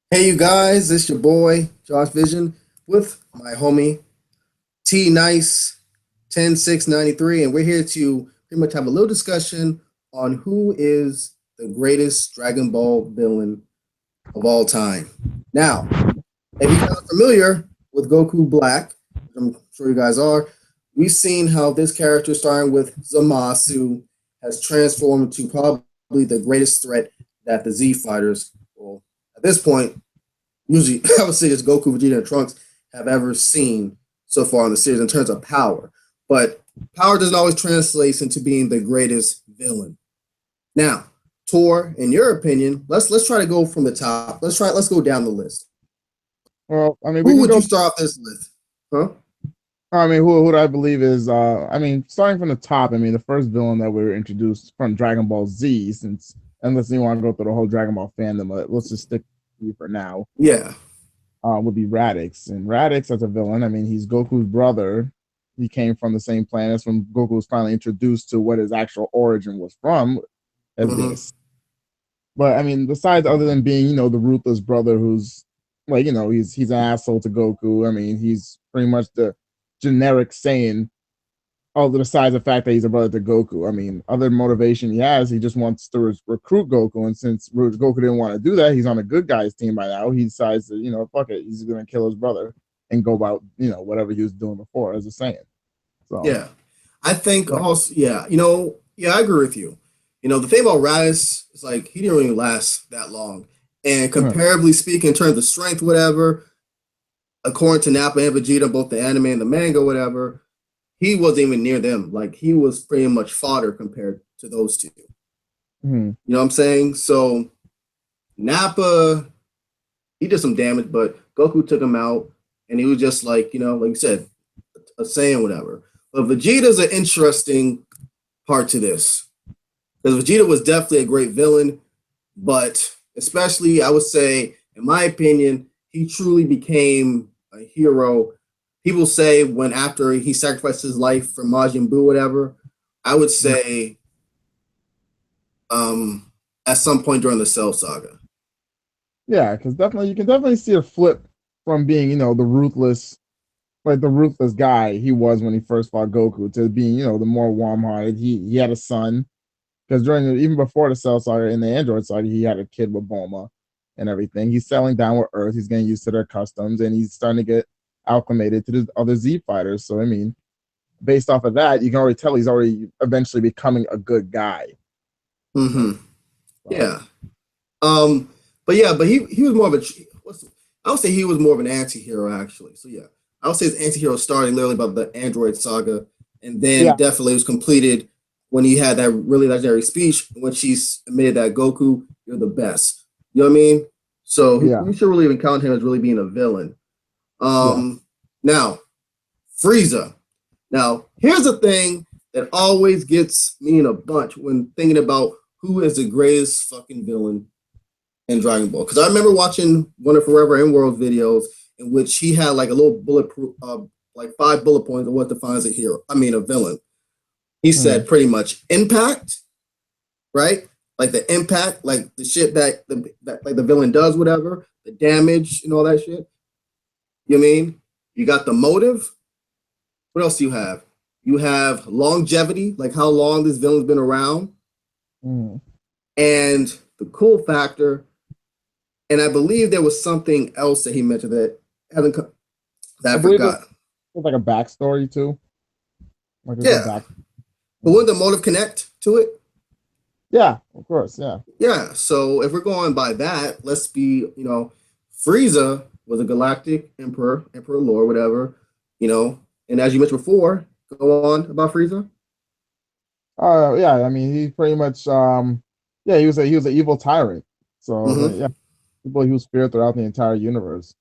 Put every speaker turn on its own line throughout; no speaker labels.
Hey, you guys, it's your boy Josh Vision with my homie TNice10693, and we're here to pretty much have a little discussion on who is the greatest Dragon Ball villain of all time. Now, if you guys are familiar with Goku Black, which I'm sure you guys are, we've seen how this character, starting with Zamasu, has transformed into probably the greatest threat that the Z Fighters, well, at this point, usually I would say it's Goku, Vegeta, and Trunks have ever seen so far in the series in terms of power. But power doesn't always translate into being the greatest villain. Now, Tor, in your opinion, let's try to go from the top. Let's go down the list.
Well, I mean, we
Who
can
would you
go.
start off this list? Huh?
I mean, who do I believe is? I mean, starting from the top. I mean, the first villain that we were introduced from Dragon Ball Z. Since unless you want to go through the whole Dragon Ball fandom, let's just stick to for now.
Yeah.
Would be Radix, and Radix as a villain. I mean, he's Goku's brother. He came from the same planet. When Goku was finally introduced to what his actual origin was from, as being a.
Mm-hmm.
But I mean, besides other than being, the ruthless brother who's like, he's an asshole to Goku. I mean, he's pretty much the generic saying, other besides the fact that he's a brother to Goku. I mean, other motivation he has, he just wants to recruit Goku. And since Goku didn't want to do that, he's on a good guys team by now. He decides to, fuck it, he's gonna kill his brother and go about, whatever he was doing before as a Saiyan. So
Yeah. I think
yeah.
also, yeah, yeah, I agree with you. The thing about Raditz is like he didn't really last that long. And comparably speaking, in terms of strength, whatever, according to Nappa and Vegeta, both the anime and the manga, whatever, he wasn't even near them. Like he was pretty much fodder compared to those two.
Mm-hmm.
You know what I'm saying? So Nappa, he did some damage, but Goku took him out, and he was just like, like you said, a Saiyan, whatever. But Vegeta's an interesting part to this because Vegeta was definitely a great villain, but especially I would say, in my opinion, he truly became a hero. People say when after he sacrificed his life for Majin Buu, whatever. I would say at some point during the Cell Saga.
Yeah, because definitely you can definitely see a flip from being, the ruthless guy he was when he first fought Goku to being, the more warm-hearted. He had a son because even before the Cell Saga in the Android Saga, he had a kid with Bulma and everything. He's settling down with Earth. He's getting used to their customs, and he's starting to get acclimated to the other Z fighters. So I mean, based off of that, you can already tell he's already eventually becoming a good guy.
Mm-hmm.
So,
Yeah. Um. But he was more of a. I would say he was more of an anti-hero actually. So yeah, I would say his anti-hero started literally about the Android Saga, and then
yeah,
definitely was completed when he had that really legendary speech when she admitted that Goku, you're the best. You know what I mean? So
yeah,
we should really even count him as really being a villain.
yeah.
Now Frieza. Now here's the thing that always gets me in a bunch when thinking about who is the greatest fucking villain in Dragon Ball. Because I remember watching one of Forever in World videos in which he had like a little bulletproof, like 5 bullet points of what defines a hero. I mean, a villain. He said
Hmm.
pretty much impact, right? Like the impact, like the shit that like the villain does, whatever, the damage and all that shit. You mean? You got the motive. What else do you have? You have longevity, like how long this villain's been around,
Hmm.
and the cool factor. And I believe there was something else that he mentioned that hasn't that
I
I
believe there's
forgot.
like a backstory too. Like a good
Yeah,
back.
but
Hmm.
wouldn't the motive connect to it?
Yeah, of course. Yeah.
Yeah. So if we're going by that, let's be, Frieza was a galactic emperor, emperor lord, whatever, and as you mentioned before, go on about Frieza.
Yeah. I mean, he pretty much. Yeah, he was an evil tyrant. So
Mm-hmm.
yeah, people he was feared throughout the entire universe.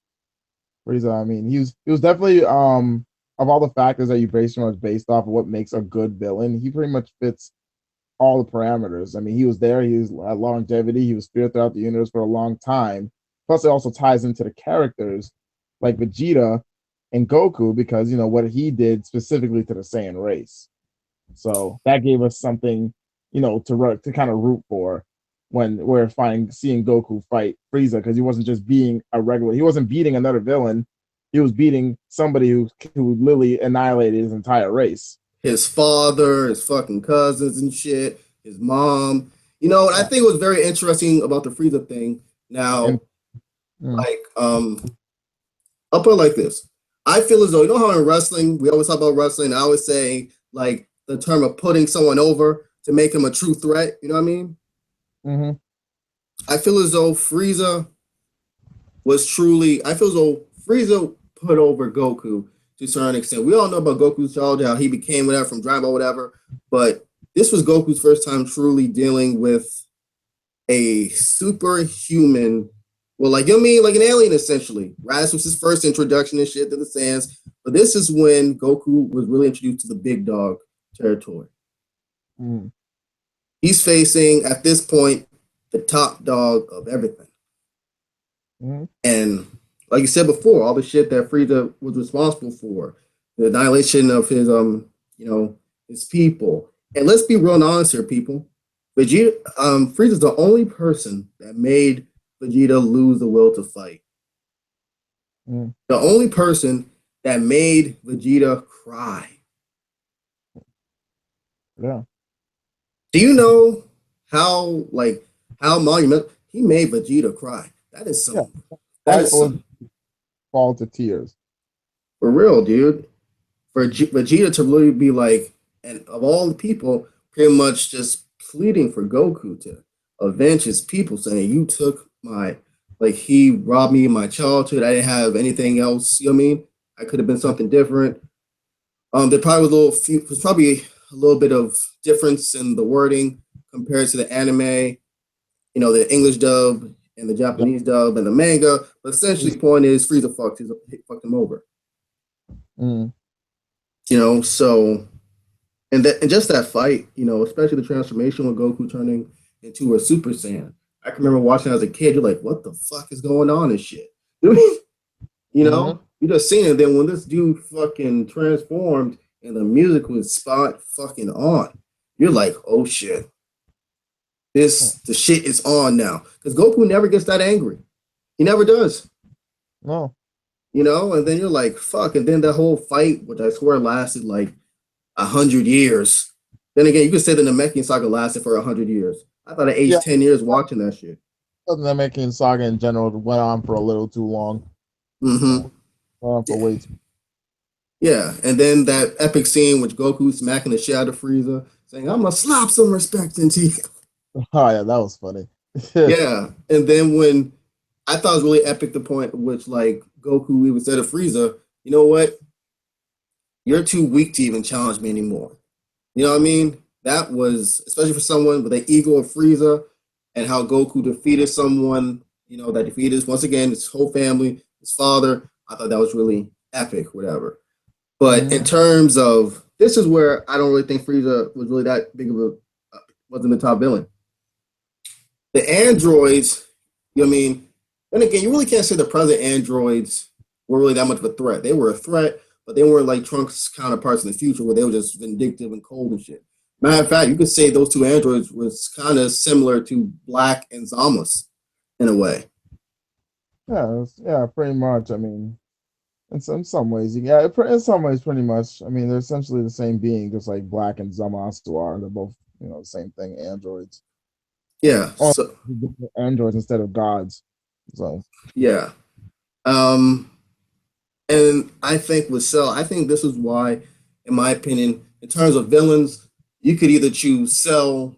I mean, he was definitely of all the factors that you base pretty much based off of what makes a good villain. He pretty much fits all the parameters. I mean, he was there. He was had longevity. He was feared throughout the universe for a long time. Plus, it also ties into the characters like Vegeta and Goku because what he did specifically to the Saiyan race. So that gave us something, to kind of root for, when we're seeing Goku fight Frieza, because he wasn't just being he wasn't beating another villain, he was beating somebody who literally annihilated his entire race.
His father, his fucking cousins and shit, his mom. You know, and I think it was very interesting about the Frieza thing. Now,
And
like, I'll put it like this. I feel as though, you know how in wrestling, we always talk about wrestling, I always say, like, the term of putting someone over to make him a true threat. You know what I mean?
mm-hmm.
I feel as though Frieza I feel as though Frieza put over Goku to a certain extent. We all know about Goku's childhood, how he became whatever from Dragon Ball, whatever. But this was Goku's first time truly dealing with a superhuman, well, like, you know what I mean? Like an alien, essentially. Right? This was his first introduction and shit to the Saiyans. But this is when Goku was really introduced to the big dog territory.
Mm.
He's facing, at this point, the top dog of everything.
Mm.
And like you said before, all the shit that Frieza was responsible for, the annihilation of his his people. And let's be real and honest here, people. Vegeta, Frieza's the only person that made Vegeta lose the will to fight.
Mm.
The only person that made Vegeta cry.
Yeah.
Do you know how monumental he made Vegeta cry? That is some.
Yeah.
That is some.
Fall to tears.
For real, dude. For Vegeta to really be like, and of all the people, pretty much just pleading for Goku to avenge his people, saying, you took he robbed me of my childhood. I didn't have anything else. You know what I mean? I could have been something different. There probably was probably a little bit of difference in the wording compared to the anime, the English dub and the Japanese dub and the manga. But essentially, the point is, Frieza fucked him over.
Mm.
So, and just that fight, especially the transformation with Goku turning into a Super Saiyan. I can remember watching as a kid. You're like, what the fuck is going on and shit? You just seen it. Then when this dude fucking transformed and the music was spot fucking on, you're like, oh shit. The shit is on now. Because Goku never gets that angry. He never does.
No.
And then you're like, fuck. And then the whole fight, which I swear lasted like 100 years. Then again, you could say the Namekian saga lasted for 100 years. I thought I aged 10 years watching that shit.
The Namekian saga in general went on for a little too long.
Mm-hmm.
For way too.
Yeah, and then that epic scene with Goku smacking the shit out of Frieza, saying, I'm gonna slap some respect into you.
Oh yeah, that was funny.
Yeah, and then when I thought it was really epic, the point at which like Goku even said to Frieza, you know what? You're too weak to even challenge me anymore. You know what I mean? That was, especially for someone with the ego of Frieza and how Goku defeated someone, that defeated, once again, his whole family, his father. I thought that was really epic, whatever. But in terms of, this is where I don't really think Frieza was really that big of wasn't the top villain. The androids, you know what I mean? And again, you really can't say the present androids were really that much of a threat. They were a threat, but they weren't like Trunks' counterparts in the future where they were just vindictive and cold and shit. Matter of fact, you could say those two androids was kind of similar to Black and Zama's in a way.
Yeah, pretty much. I mean, in some ways, in some ways, pretty much. I mean, they're essentially the same being, just like Black and Zamasu are. They're both, the same thing, androids.
Yeah. So
androids instead of gods. So
yeah. And I think with Cell, I think this is why, in my opinion, in terms of villains, you could either choose Cell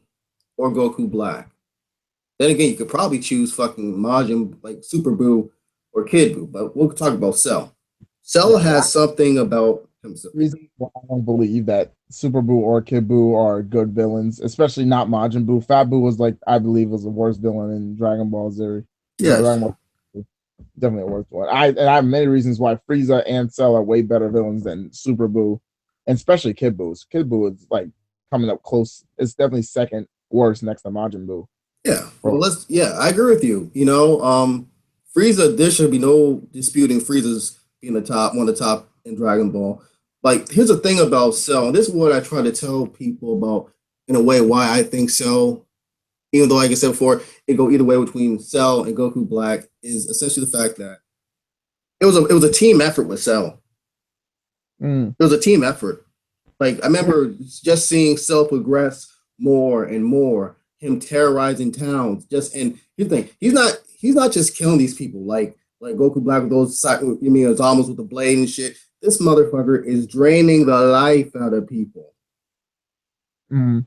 or Goku Black. Then again, you could probably choose fucking Majin, like Super Buu or Kid Buu, but we'll talk about Cell. Cell has something about himself.
Reason why I don't believe that Super Buu or Kid Buu are good villains, especially not Majin Buu. Fat Buu was I believe was the worst villain in Dragon Ball Z.
Yes.
Definitely a worst one. I have many reasons why Frieza and Cell are way better villains than Super Buu, and especially Kid Buu. Kid Buu is like coming up close. It's definitely second worst next to Majin Buu.
Yeah. Well, I agree with you. Frieza, there should be no disputing Frieza's being one of the top in Dragon Ball. Like, here's the thing about Cell, and this is what I try to tell people about, in a way, why I think Cell Even though, like I said before, it go either way between Cell and Goku Black, is essentially the fact that it was a team effort with Cell.
Mm.
It was a team effort. Like I remember just seeing Cell progress more and more, him terrorizing towns. Just and here's the thing, he's not just killing these people like Goku Black with those you mean Ozamas with the blade and shit. This motherfucker is draining the life out of people.
Mm.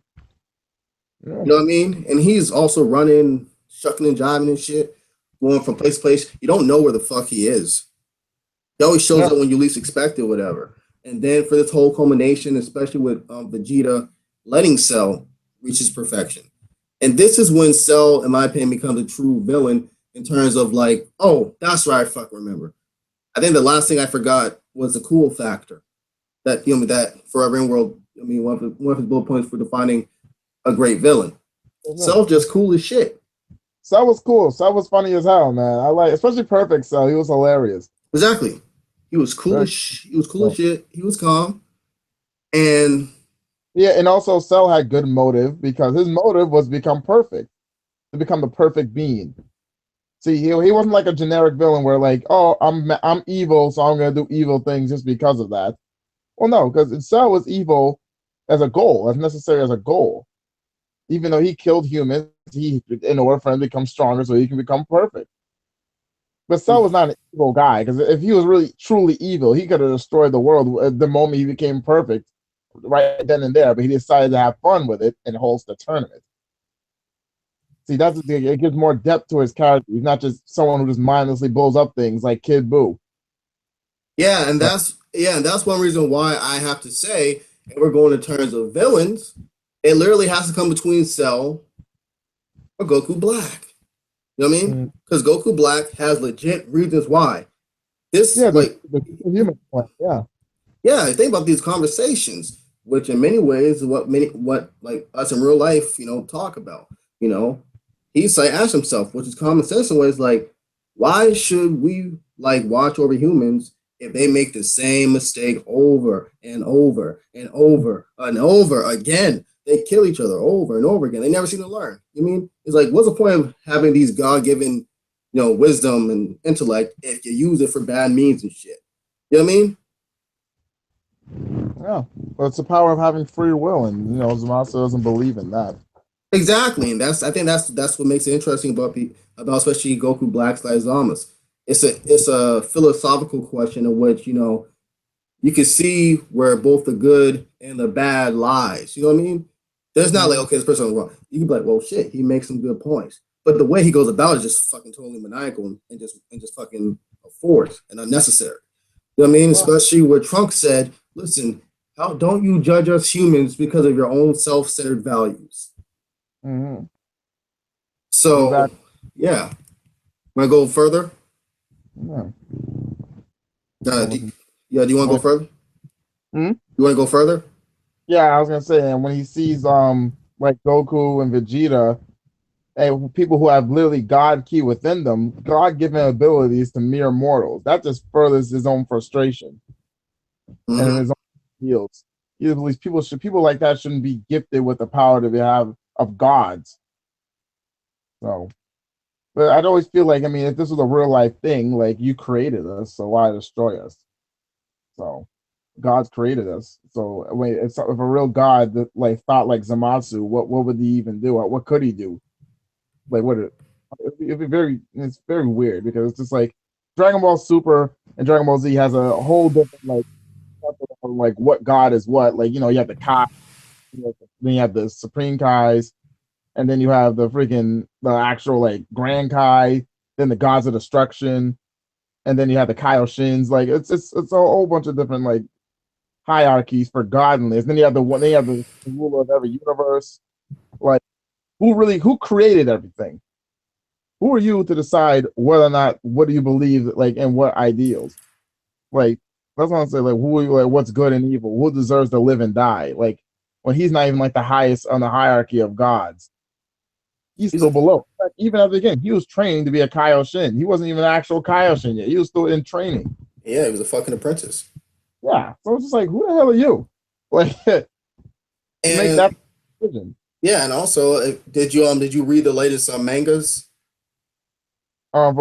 Yeah.
You know what I mean? And he's also running, shucking and jiving and shit, going from place to place. You don't know where the fuck he is. He always shows
Yeah.
up when you least expect it, whatever. And then for this whole culmination, especially with Vegeta letting Cell reach his perfection. And this is when Cell, in my opinion, becomes a true villain in terms of like, oh, that's right, I fuck remember. I think the last thing I forgot was the cool factor. That that Forever in World, one of his bullet points for defining a great villain. Cell just cool as shit.
Cell was cool. Cell was funny as hell, man. I like, especially Perfect Cell. He was hilarious.
Exactly. He was cool as shit. He was calm. And
yeah, and also Cell had good motive because his motive was become perfect, to become the perfect being. See, he wasn't like a generic villain where like, oh, I'm evil, so I'm gonna do evil things just because of that. Well, no, because Cell was evil as a goal, as necessary as a goal. Even though he killed humans, he in order for him to become stronger, so he can become perfect. But Cell was not an evil guy because if he was really truly evil, he could have destroyed the world the moment he became perfect, right then and there. But he decided to have fun with it and host the tournament. See, that's the thing. It gives more depth to his character. He's not just someone who just mindlessly blows up things like Kid Buu.
and that's one reason why I have to say, and we're going in terms of villains, it literally has to come between Cell or Goku Black. You know what I mean? Because Goku Black has legit reasons why. This
Yeah,
like
the human point. Yeah.
yeah, think about these conversations, which in many ways is what like us in real life, talk about. You know, he's like asked himself, which is common sense in ways like, why should we like watch over humans if they make the same mistake over and over and over and over again? They kill each other over and over again. They never seem to learn. You mean it's like, what's the point of having these God given, wisdom and intellect if you use it for bad means and shit? You know what I mean?
Yeah. But it's the power of having free will, and Zamasu doesn't believe in that.
Exactly, and I think that's what makes it interesting about especially Goku Black's Zamas. It's a philosophical question in which you can see where both the good and the bad lies. You know what I mean? There's not like, okay, this person is wrong. You can be like, well, shit, he makes some good points, but the way he goes about it is just fucking totally maniacal and just fucking forced and unnecessary. You know what I mean? Especially where Trunks said, "Listen, how don't you judge us humans because of your own self-centered values?"
Mm-hmm.
So,
Exactly.
yeah. Want to go further?
Yeah.
Uh, do, yeah, do you want to go further?
Hmm?
You want to go further?
Yeah, I was gonna say, and when he sees like Goku and Vegeta, and people who have literally God key within them, God given abilities to mere mortals, that just furthers his own frustration and
Mm-hmm.
his own fields. He believes people like that shouldn't be gifted with the power to have of gods. So, but I'd always feel like, I mean, if this was a real life thing, like you created us, so why destroy us? So God's created us. So wait, if a real God that like thought like Zamasu, what would he even do? What could he do? Like it'd be it's very weird because it's just like Dragon Ball Super and Dragon Ball Z has a whole different like what God is what. Like you have the Kai, then you have the Supreme Kais, and then you have the actual like Grand Kai, then the Gods of Destruction, and then you have the Kaioshins. Like it's a whole bunch of different like hierarchies for godliness. Then you have the ruler of every universe. Like who created everything? Who are you to decide whether or not what do you believe like and what ideals? Like that's what I'm saying. Like who are you, like what's good and evil? Who deserves to live and die? Like when he's not even like the highest on the hierarchy of gods. He's
He's
still
a,
below. Like, even at the beginning, he was training to be a Kaioshin. He wasn't even an actual Kaioshin yet. He was still in training.
yeah, he was a fucking apprentice.
Yeah. So it's just like, who the hell are you? Like to make
And
that decision.
Yeah, and also, did you read the latest mangas?
But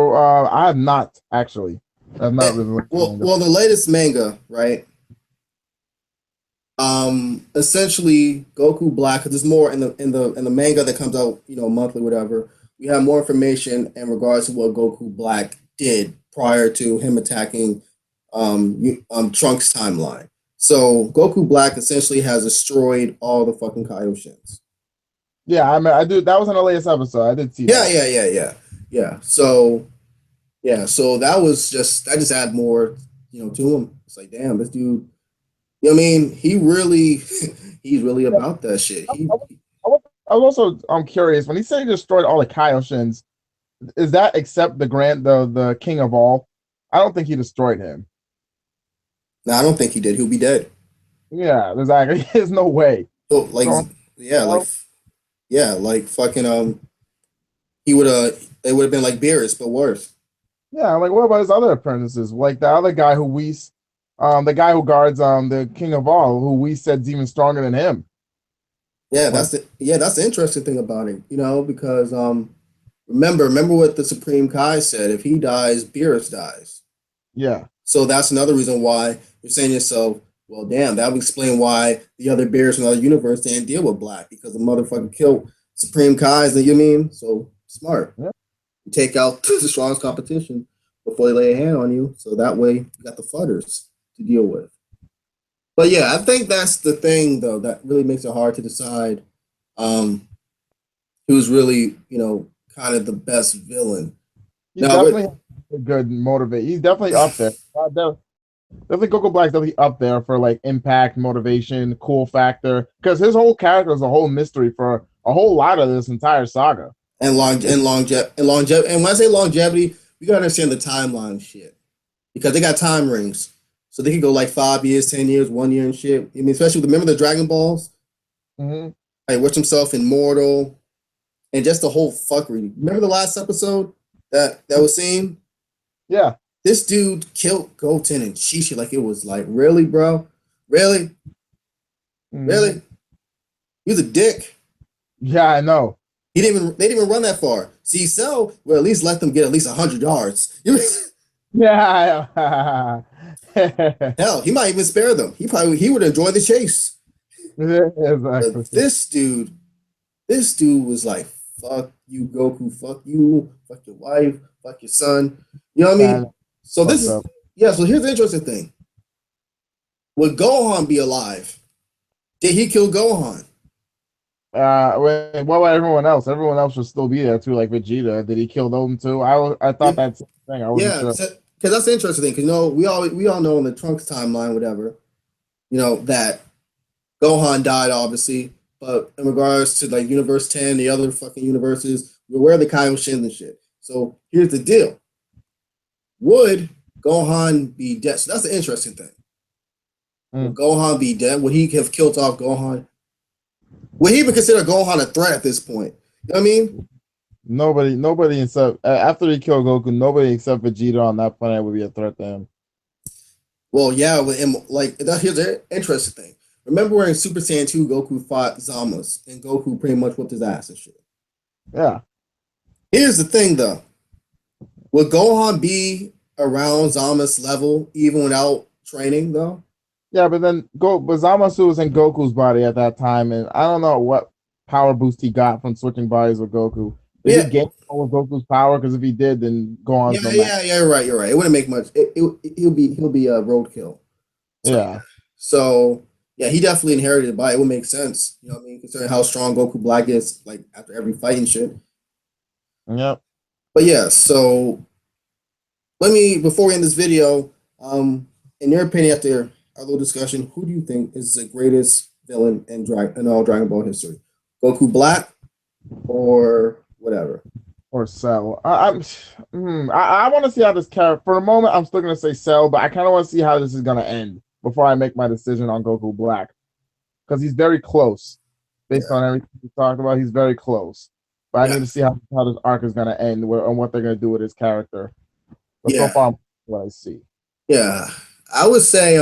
I have not actually. I've not
Eh,
really looked at
well,
manga.
well, the latest manga, right? Essentially, Goku Black. 'Cause there's more in the manga that comes out, monthly, whatever. We have more information in regards to what Goku Black did prior to him attacking Trunks' timeline. So Goku Black essentially has destroyed all the fucking Kaioshins.
Yeah, I mean, I do. That was in the latest episode. I did see
Yeah,
that.
yeah, yeah, yeah, yeah. So yeah, so that just add more, to him. It's like, damn, this dude. You know what I mean? He really, he's really
Yeah,
about that shit.
I, I was, I was also curious when he said he destroyed all the Kaioshins. Is that except the king of all? I don't think he destroyed him.
No, I don't think he did. He'll be dead.
Yeah, there's actually there's no way.
So, like,
So
yeah, like fucking he would have. It would have been like Beerus, but worse.
yeah, like what about his other apprentices? Like the other guy the guy who guards the king of all, who we said's even stronger than him.
Yeah,
Like
that's the interesting thing about it. Because remember what the Supreme Kai said. If he dies, Beerus dies.
yeah,
So that's another reason why you're saying to yourself, well, damn, that would explain why the other bears from the other universe didn't deal with Black because the motherfucker killed Supreme Kai's. You know what I mean? So smart.
yeah.
You take out the strongest competition before they lay a hand on you. So that way you got the fudders to deal with. But yeah, I think that's the thing though that really makes it hard to decide um, who's really, kind of the best villain.
He
Now, but
definitely has a good motivate. He's definitely up there. Definitely Goku Black's definitely up there for like impact, motivation, cool factor. Because his whole character is a whole mystery for a whole lot of this entire saga.
and
It's
longevity. And when I say longevity, we gotta understand the timeline shit because they got time rings, so they can go like 5 years, 10 years, 1 year, and shit. I mean, especially with remember the Dragon Balls,
mhm.
like wish himself immortal, and just the whole fuckery. Remember the last episode that was seen?
Yeah.
This dude killed Goten and Shishi like it was like really, bro, really,
Mhm.
really. He was a dick.
Yeah, I know.
They didn't even run that far. See, Cell will at least let them get at least 100 yards.
Yeah.
Hell, he might even spare them. He would enjoy the chase. But
Exactly.
this dude was like, fuck you, Goku, fuck you, fuck your wife, fuck your son. You know what I
Yeah,
mean? So
fucked
this
up.
yeah, so here's the interesting thing. Would Gohan be alive? Did he kill Gohan?
What about everyone else? Everyone else should still be there too, like Vegeta. Did he kill them too? I thought
Yeah,
that's the thing. I wasn't
yeah,
sure.
because that's the interesting thing. Because we all know in the Trunks timeline, whatever, that Gohan died, obviously. But in regards to like Universe 10, the other fucking universes, we're aware of the Kaioshins and shit. So here's the deal. Would Gohan be dead? So that's the interesting thing. Would
Mm.
Gohan be dead? Would he have killed off Gohan? Would he even consider Gohan a threat at this point? You know what I mean?
Nobody except after he killed Goku, nobody except Vegeta on that planet would be a threat to him.
Well, yeah, with him, like, here's the interesting thing. Remember when in Super Saiyan 2, Goku fought Zamas, and Goku pretty much whipped his ass and shit.
Yeah,
Here's the thing, though. Would Gohan be around Zama's level even without training though?
yeah, but Zamasu was in Goku's body at that time, and I don't know what power boost he got from switching bodies with Goku. Did he
Yeah,
gain all of Goku's power? Because if he did, then
yeah,
Gohan's no match.
yeah, yeah. You're right. You're right. It wouldn't make much. He'll be a roadkill. So yeah.
Yeah,
So yeah, he definitely inherited it, but it would make sense. You know what I mean? Considering how strong Goku Black is, like after every fight and shit.
yep.
But yeah, so let me before we end this video, in your opinion, after our little discussion, who do you think is the greatest villain in all Dragon Ball history? Goku Black or whatever?
Or Cell. I want to see how this character. For a moment, I'm still gonna say Cell, but I kind of want to see how this is gonna end before I make my decision on Goku Black because he's very close based
Yeah,
on everything we talked about. He's very close, but I
yeah,
need to see how this arc is gonna end and what they're gonna do with his character. But so
yeah,
far, what I see.
yeah. I would say,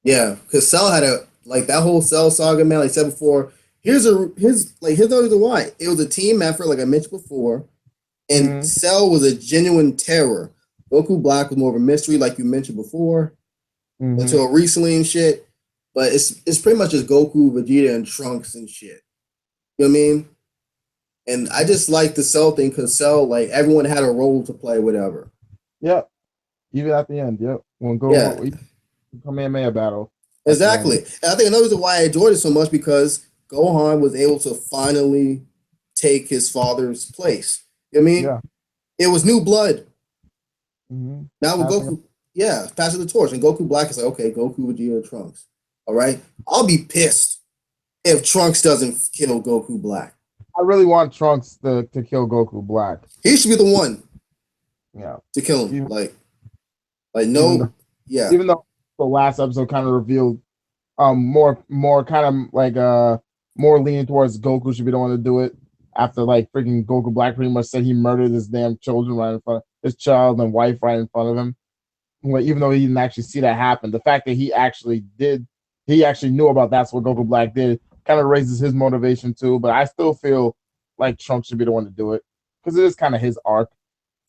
yeah, because Cell had a like that whole Cell saga, man. Like I said before, here's the reason why. It was a team effort, like I mentioned before, and
Mhm.
Cell was a genuine terror. Goku Black was more of a mystery, like you mentioned before,
Mhm.
until recently and shit. But it's pretty much just Goku, Vegeta, and Trunks and shit. You know what I mean? And I just like the Cell thing because Cell, like everyone had a role to play, whatever.
Yep. Even at the end, yep. When
Yeah,
Goku Kamehameha battle at the end.
exactly. And I think another reason why I enjoyed it so much because Gohan was able to finally take his father's place. You know what I mean?
Yeah.
It was new blood.
Mm-hmm.
Now with
Passing.
Goku, yeah, passing the torch. And Goku Black is like, okay, Goku, Vegeta, Trunks. All right. I'll be pissed if Trunks doesn't kill Goku Black.
I really want Trunks to kill Goku Black.
He should be the one
Yeah.
to kill him.
Even
Like
even
no,
though
yeah.
even though the last episode kind of revealed more kind of like more leaning towards Goku should be the one to do it after like freaking Goku Black pretty much said he murdered his damn children right in front of his child and wife right in front of him. Like, even though he didn't actually see that happen, the fact that he actually knew about that's what Goku Black did, kind of raises his motivation too. But I still feel like Trunks should be the one to do it because it is kind of his arc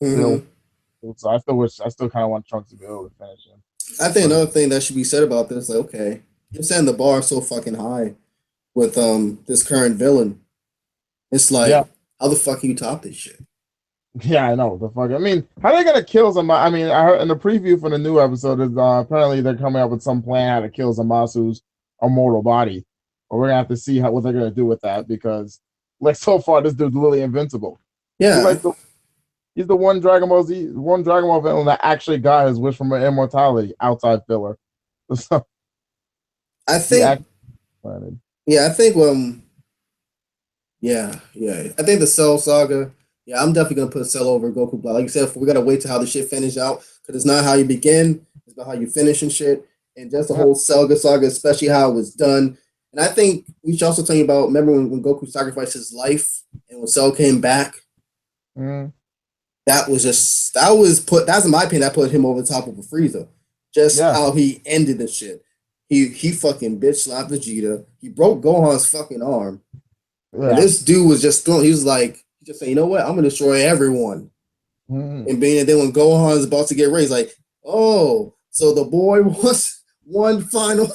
still.
Hmm.
So I still kind of want Trunks to be able to finish him.
I think
But
another thing that should be said about this, like, okay, you're setting the bar so fucking high with this current villain. It's
yeah,
like, how the fuck can you top this shit?
yeah, I know the fuck. I mean, how are they gonna kill somebody? I mean, I heard in the preview for the new episode is apparently they're coming up with some plan how to kill Zamasu's immortal body. But we're gonna have to see what they're gonna do with that because, like, so far this dude's literally invincible. He's
Yeah,
like he's the one Dragon Ball villain that actually got his wish from immortality outside filler. So
I
he
think,
actually planted.
yeah, I think, yeah, I think the Cell saga. Yeah, I'm definitely gonna put Cell over Goku Black. Like you said, we gotta wait till how the shit finish out because it's not how you begin, it's about how you finish and shit. And just the
Yeah.
whole saga, especially how it was done. And I think we should also tell you about. Remember when Goku sacrificed his life and when Cell came back?
Mm,
That's in my opinion that put him over the top of a Frieza. Just
yeah.
how he ended the shit. He fucking bitch slapped Vegeta. He broke Gohan's fucking arm. And
Yeah.
this dude was just throwing. He was like, he just saying, you know what? I'm gonna destroy everyone.
Mm.
And then when Gohan's about to get raised, like, oh, so the boy wants one final.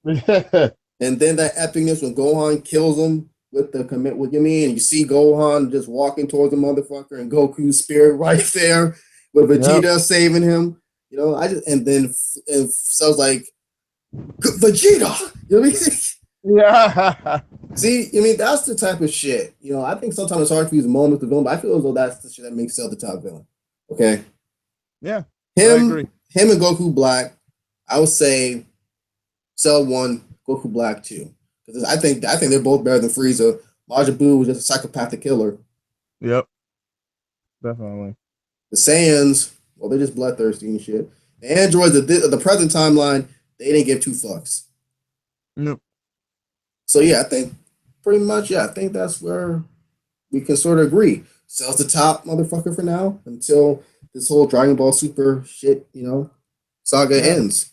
And then that epicness when Gohan kills him with the commit. What you mean? You see Gohan just walking towards the motherfucker, and Goku's spirit right there with
Yep.
Vegeta saving him. You know, I just and then and so I was like Vegeta. You know what I mean?
Yeah.
See, I mean that's the type of shit. You know, I think sometimes it's hard to use moments to villain, but I feel as though that's the shit that makes Cell the top villain. Okay,
Yeah. I
him,
agree.
him and Goku Black. I would say Cell one, Goku Black two, because I think they're both better than Frieza. Majin Buu was just a psychopathic killer.
Yep. Definitely.
The Saiyans, well, they're just bloodthirsty and shit. The androids, the present timeline, they didn't give two fucks.
Nope.
So yeah, I think pretty much, yeah, I think that's where we can sort of agree. Cell's the top motherfucker for now until this whole Dragon Ball Super shit, saga
Yeah.
ends.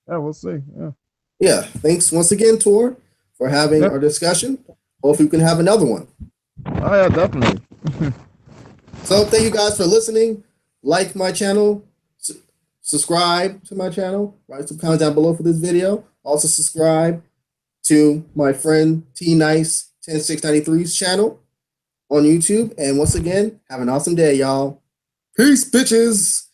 Yeah, we'll see. Yeah.
Yeah, thanks once again, Tor, for having
Yep.
our discussion. Hopefully, we can have another one.
Oh yeah, definitely.
So, thank you guys for listening. Like my channel, subscribe to my channel, write some comments down below for this video. Also, subscribe to my friend TNice10693's channel on YouTube. And once again, have an awesome day, y'all. Peace, bitches.